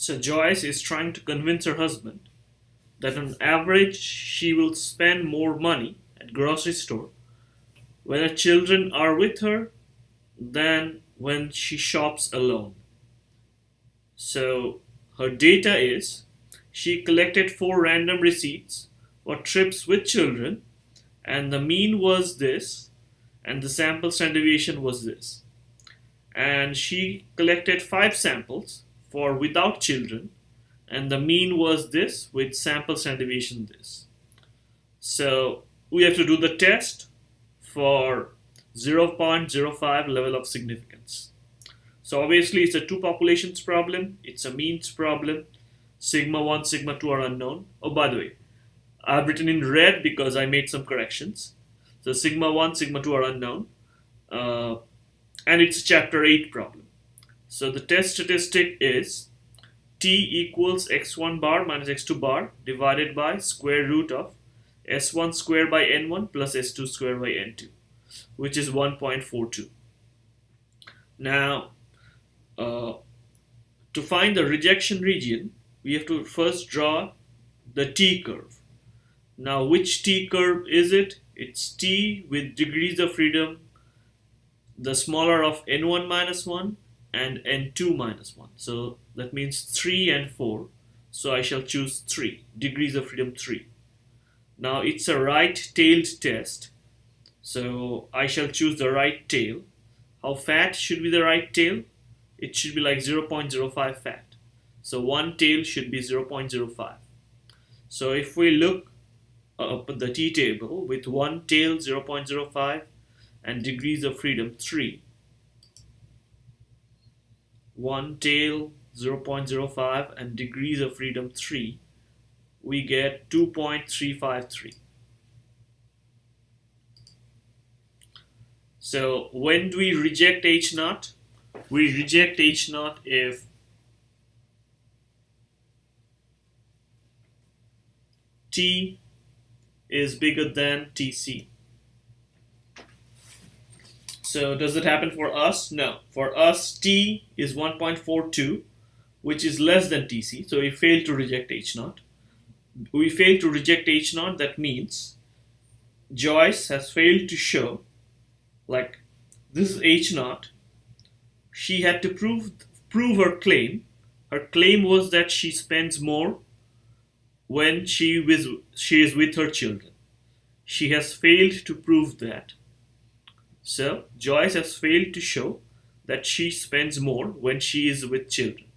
So Joyce is trying to convince her husband that on average she will spend more money at grocery store when her children are with her than when she shops alone. So her data is she collected 4 random receipts for trips with children, and the mean was this, and the sample standard deviation was this. And she collected 5 samples for without children, and the mean was this with sample standard deviation this. So we have to do the test for 0.05 level of significance. So obviously it's a two populations problem, it's a means problem. Sigma 1, sigma 2 are unknown. Oh, by the way, I've written in red because I made some corrections. So sigma 1, sigma 2 are unknown. And it's a chapter 8 problem. So the test statistic is t equals x1 bar minus x2 bar divided by square root of s1 square by n1 plus s2 square by n2, which is 1.42. Now, to find the rejection region, we have to first draw the t curve. Now, which t curve is it? It's t with degrees of freedom, the smaller of n1 minus 1 and n2 minus 1. So that means 3 and 4. So I shall choose 3, degrees of freedom 3. Now it's a right-tailed test. So I shall choose the right tail. How fat should be the right tail? It should be like 0.05 fat. So one tail should be 0.05. So if we look up at the t table with one tail 0.05 and degrees of freedom 3, one tail 0.05 and degrees of freedom 3, we get 2.353. So when do we reject H naught? We reject H naught if T is bigger than TC. So does it happen for us? No. For us, T is 1.42, which is less than TC. So we fail to reject H naught. We fail to reject H naught. That means Joyce has failed to show, like, this is H naught. She had to prove her claim. Her claim was that she spends more when she is with her children. She has failed to prove that. So Joyce has failed to show that she spends more when she is with children.